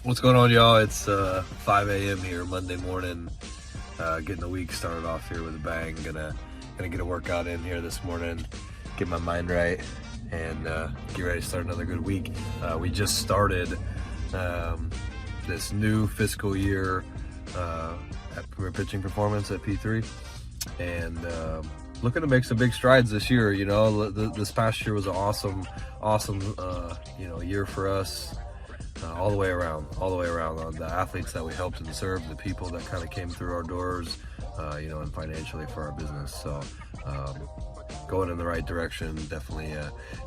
What's going on, y'all? It's 5 a.m. here, Monday morning. Getting the week started off here with a bang. Gonna get a workout in here this morning, get my mind right, and get ready to start another good week. We just started this new fiscal year at Premier Pitching Performance at P3, and looking to make some big strides this year. You know, this past year was an awesome year for us. All the way around on the athletes that we helped and served, the people that kind of came through our doors, and financially for our business. So going in the right direction, definitely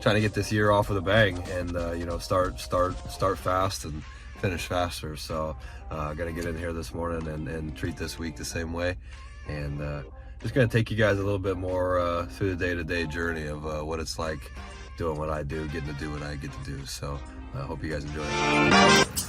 trying to get this year off with a bang and start fast and finish faster. So gotta get in here this morning and treat this week the same way, and just gonna take you guys a little bit more through the day-to-day journey of what it's like doing what I do, getting to do what I get to do. So I hope you guys enjoy it.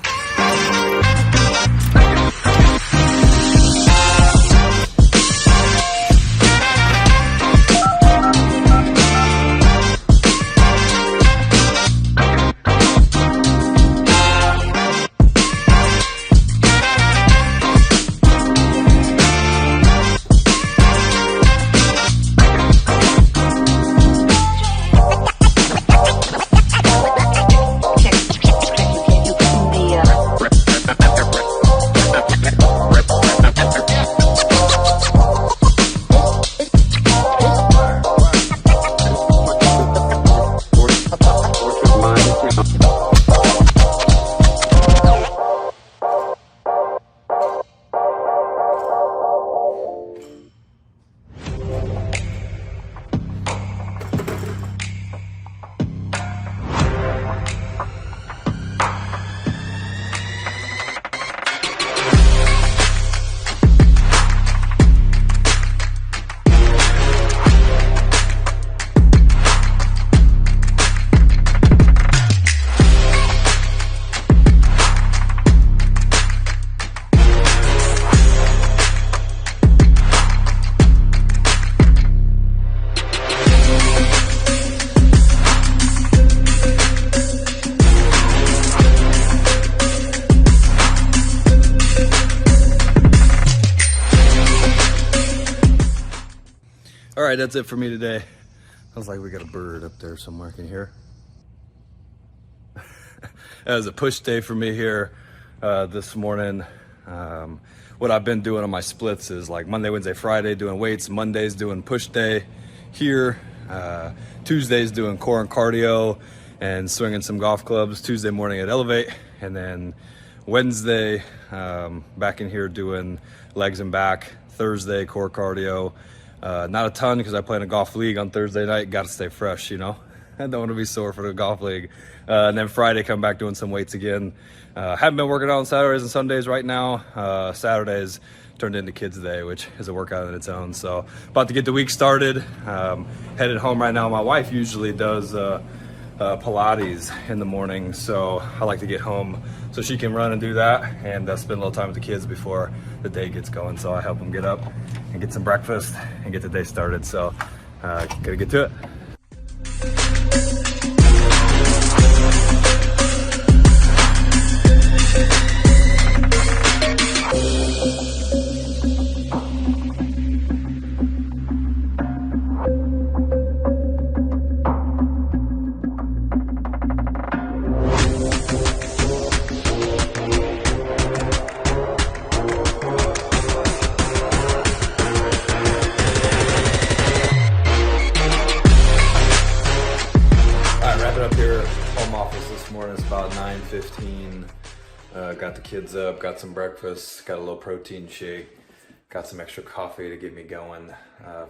All right, that's it for me today. Sounds like we got a bird up there somewhere. Can you hear? That was a push day for me here this morning. What I've been doing on my splits is like Monday, Wednesday, Friday doing weights, Mondays doing push day here, Tuesdays doing core and cardio and swinging some golf clubs, Tuesday morning at Elevate, and then Wednesday back in here doing legs and back, Thursday core cardio. Not a ton because I play in a golf league on Thursday night. Got to stay fresh, you know. I don't want to be sore for the golf league. And then Friday, come back doing some weights again. Haven't been working out on Saturdays and Sundays right now. Saturdays turned into kids day, which is a workout in its own. So about to get the week started. Headed home right now. My wife usually does Pilates in the morning, so I like to get home so she can run and do that and spend a little time with the kids before the day gets going. So I help them get up and get some breakfast and get the day started. So gotta get to it. It's about 9:15. Got the kids up, got some breakfast, got a little protein shake, got some extra coffee to get me going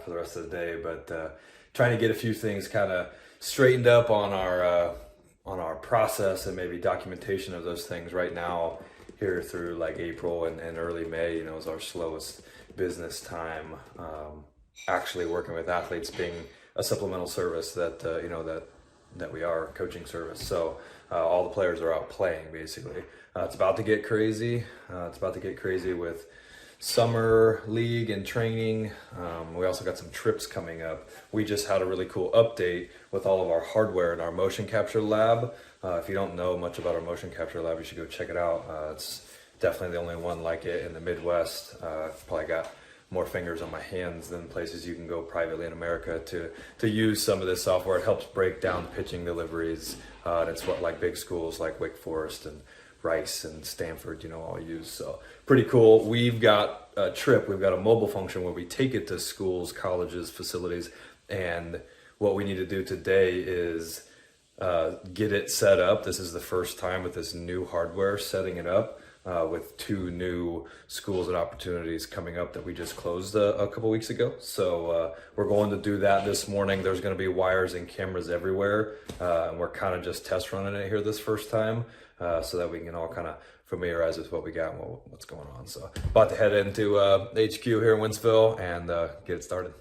for the rest of the day. But trying to get a few things kind of straightened up on our process and maybe documentation of those things right now here through like April and early May. You know, is our slowest business time. Actually working with athletes being a supplemental service that that we are, coaching service. So all the players are out playing basically. It's about to get crazy. It's about to get crazy with summer league and training. We also got some trips coming up. We just had a really cool update with all of our hardware in our motion capture lab. If you don't know much about our motion capture lab, you should go check it out. It's definitely the only one like it in the Midwest. Probably got more fingers on my hands than places you can go privately in America to use some of this software. It helps break down pitching deliveries, and it's what like big schools like Wake Forest and Rice and Stanford, all use. So pretty cool. We've got a trip. We've got a mobile function where we take it to schools, colleges, facilities, and what we need to do today is get it set up. This is the first time with this new hardware, setting it up with 2 new schools and opportunities coming up that we just closed a couple weeks ago. So we're going to do that this morning. There's going to be wires and cameras everywhere, and we're kind of just test running it here this first time so that we can all kind of familiarize with what we got and what's going on. So about to head into HQ here in Wentzville and get it started.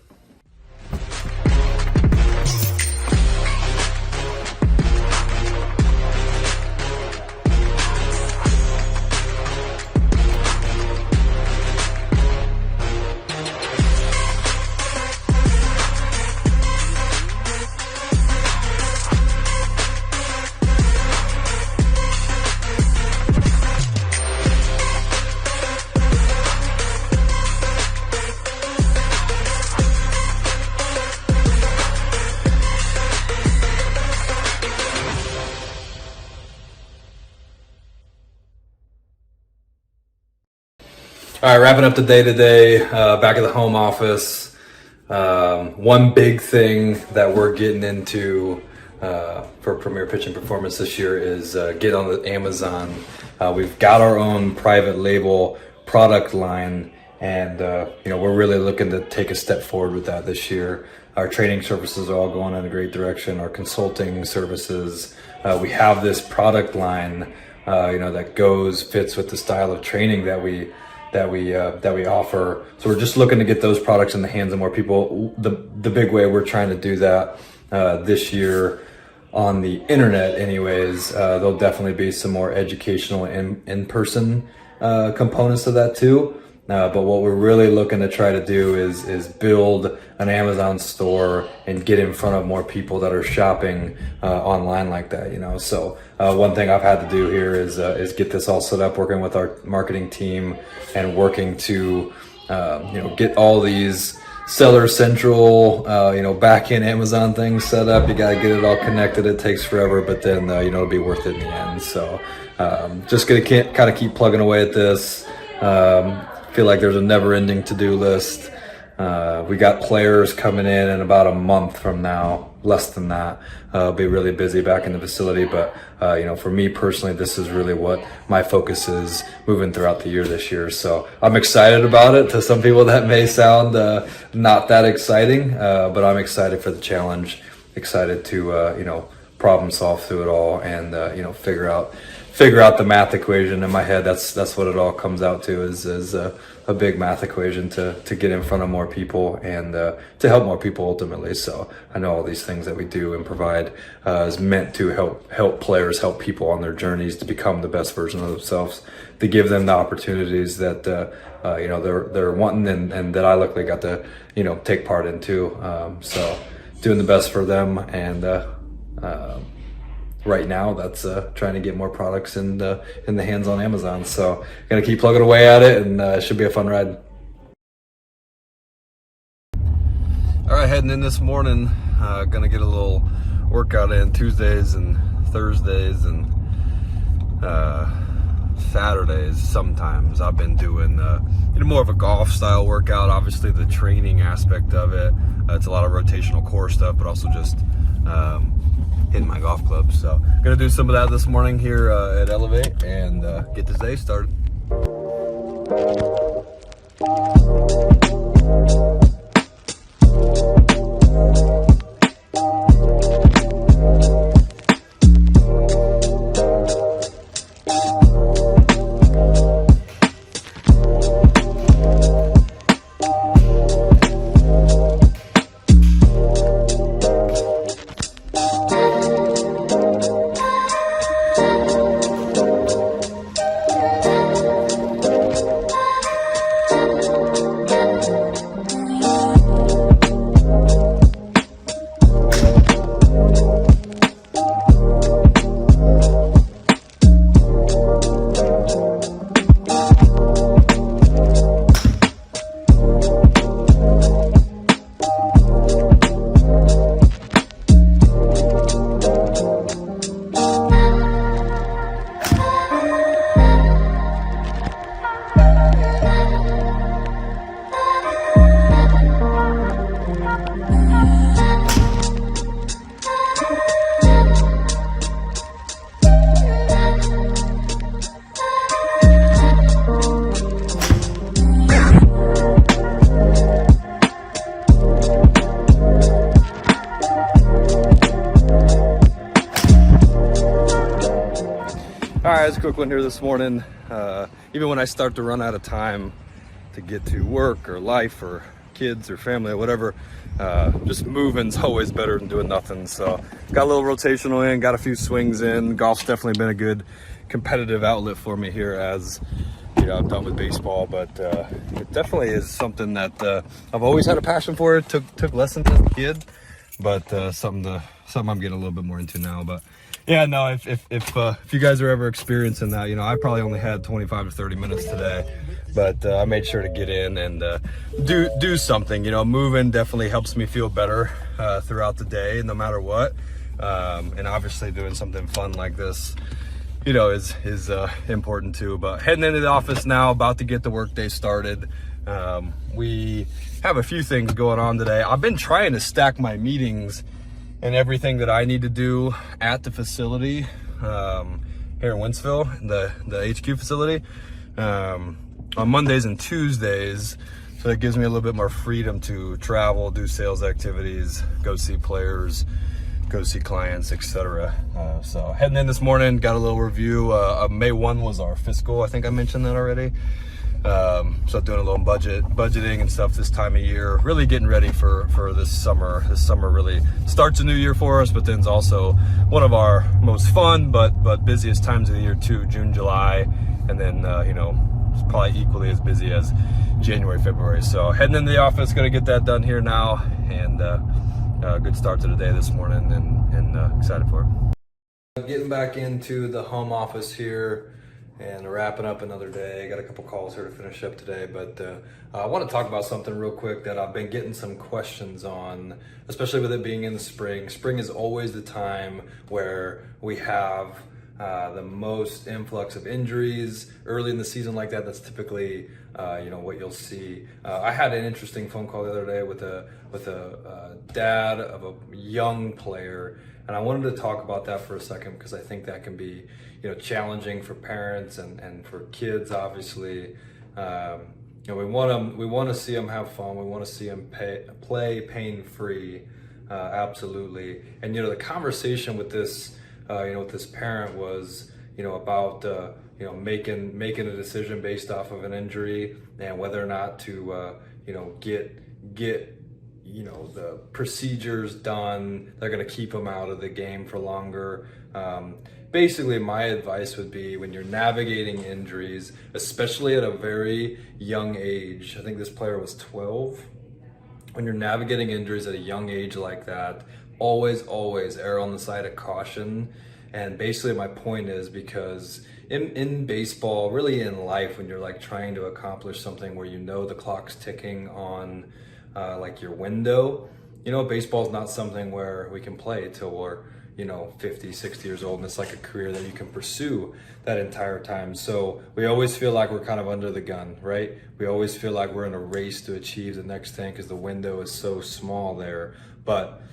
All right, wrapping up the day today, back at the home office. One big thing that we're getting into for Premier Pitching Performance this year is get on the Amazon. We've got our own private label product line, and we're really looking to take a step forward with that this year. Our training services are all going in a great direction. Our consulting services, we have this product line, that fits with the style of training that we offer. So we're just looking to get those products in the hands of more people. The big way we're trying to do that this year on the internet anyways, there'll definitely be some more educational in-person components to that too. But what we're really looking to try to do is build an Amazon store and get in front of more people that are shopping online like that, So one thing I've had to do here is get this all set up, working with our marketing team and working to get all these Seller Central, back-end Amazon things set up. You got to get it all connected. It takes forever, but then it'll be worth it in the end. So just gonna kind of keep plugging away at this. Feel like there's a never-ending to-do list. We got players coming in about a month from now, less than that. I'll be really busy back in the facility, but for me personally, this is really what my focus is moving throughout the year this year. So I'm excited about it. To some people that may sound not that exciting, but I'm excited for the challenge, excited to problem solve through it all and figure out the math equation in my head. That's what it all comes out to is a big math equation to get in front of more people and to help more people ultimately. So I know all these things that we do and provide is meant to help players, help people on their journeys to become the best version of themselves, to give them the opportunities that they're wanting and that I luckily got to take part in too. So doing the best for them and right now that's trying to get more products in the hands on Amazon. So gonna keep plugging away at it, and it should be a fun ride. All right, heading in this morning, gonna get a little workout in Tuesdays and Thursdays and Saturdays. Sometimes I've been doing more of a golf style workout. Obviously the training aspect of it, it's a lot of rotational core stuff, but also just hitting my golf club. So gonna do some of that this morning here at Elevate and get this day started. All right, it's a quick one here this morning. Even when I start to run out of time to get to work or life or kids or family or whatever, just moving's always better than doing nothing. So got a little rotational in, got a few swings in. Golf's definitely been a good competitive outlet for me here as I'm done with baseball, but it definitely is something that I've always had a passion for. It took lessons as a kid, but something I'm getting a little bit more into now. But yeah, no, if you guys are ever experiencing that, I probably only had 25 to 30 minutes today, but I made sure to get in and do something. Moving definitely helps me feel better throughout the day, no matter what. And obviously doing something fun like this is important too. But heading into the office now, about to get the workday started. We have a few things going on today. I've been trying to stack my meetings and everything that I need to do at the facility here in Wentzville, the HQ facility, on Mondays and Tuesdays. So that gives me a little bit more freedom to travel, do sales activities, go see players, go see clients, etc. So heading in this morning, got a little review. May 1 was our fiscal. I think I mentioned that already. So doing a little budgeting and stuff this time of year, really getting ready for this summer. This summer really starts a new year for us, but then it's also one of our most fun but busiest times of the year too, June, July, and then it's probably equally as busy as January, February. So heading into the office, gonna get that done here now, and good start to the day this morning, and excited for it. Getting back into the home office here and wrapping up another day. Got a couple calls here to finish up today, but I want to talk about something real quick that I've been getting some questions on, especially with it being in the spring. Spring is always the time where we have the most influx of injuries early in the season like that. That's typically what you'll see. I had an interesting phone call the other day with a dad of a young player, and I wanted to talk about that for a second because I think that can be challenging for parents and for kids. Obviously, we want to see them have fun. We want to see them play pain free, absolutely. And the conversation with this with this parent was about making a decision based off of an injury and whether or not to get the procedures done. They're going to keep them out of the game for longer. Basically, my advice would be when you're navigating injuries, especially at a very young age, I think this player was 12, when you're navigating injuries at a young age like that, always err on the side of caution. And basically my point is because in baseball, really in life, when you're trying to accomplish something where the clock's ticking on your window, baseball is not something where we can play till we're 50, 60 years old, and it's like a career that you can pursue that entire time. So we always feel like we're kind of under the gun, right? We always feel like we're in a race to achieve the next thing because the window is so small there. But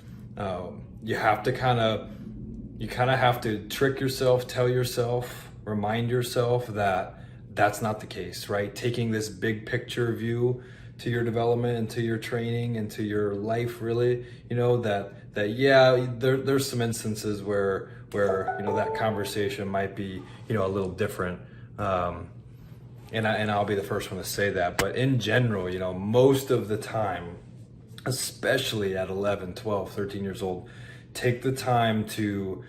you kind of have to trick yourself, tell yourself, remind yourself that that's not the case, right? Taking this big picture view to your development and to your training and to your life, really, there's some instances where that conversation might be a little different, and I'll be the first one to say that. But in general, most of the time, especially at 11, 12, 13 years old, take the time to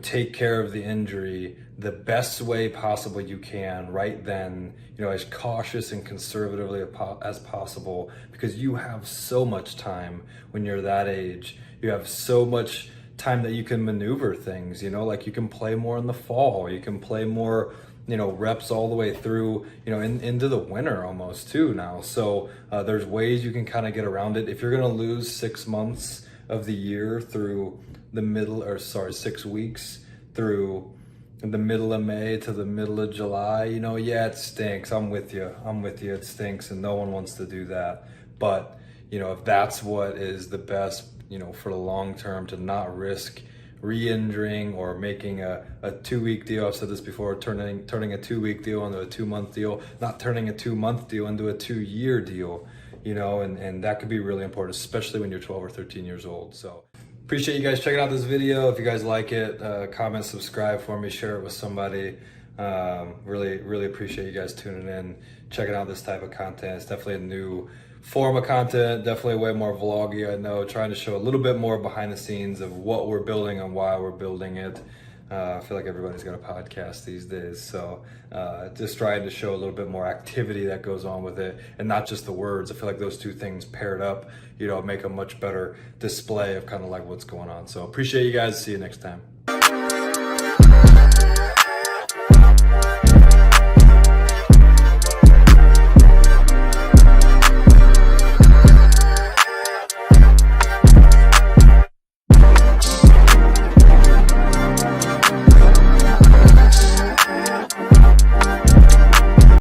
take care of the injury the best way possible you can right then, as cautious and conservatively as possible, because you have so much time when you're that age. You have so much time that you can maneuver things, you can play more in the fall, you can play more, reps all the way through, into the winter almost too now. So there's ways you can kind of get around it. If you're going to lose 6 months of the year through 6 weeks through the middle of May to the middle of July, it stinks. I'm with you. It stinks, and no one wants to do that. But, if that's what is the best, for the long term, to not risk re-injuring or making a 2-week deal. I've said this before, turning a 2-week deal into a 2-month deal, not turning a 2-month deal into a 2-year deal, and that could be really important, especially when you're 12 or 13 years old. So appreciate you guys checking out this video. If you guys like it, comment, subscribe for me, share it with somebody. Really appreciate you guys tuning in, checking out this type of content. It's definitely a new form of content, definitely way more vloggy, I know, trying to show a little bit more behind the scenes of what we're building and why we're building it. I feel like everybody's got a podcast these days, so just trying to show a little bit more activity that goes on with it, and not just the words. I feel like those two things paired up, make a much better display of kind of like what's going on. So appreciate you guys. See you next time.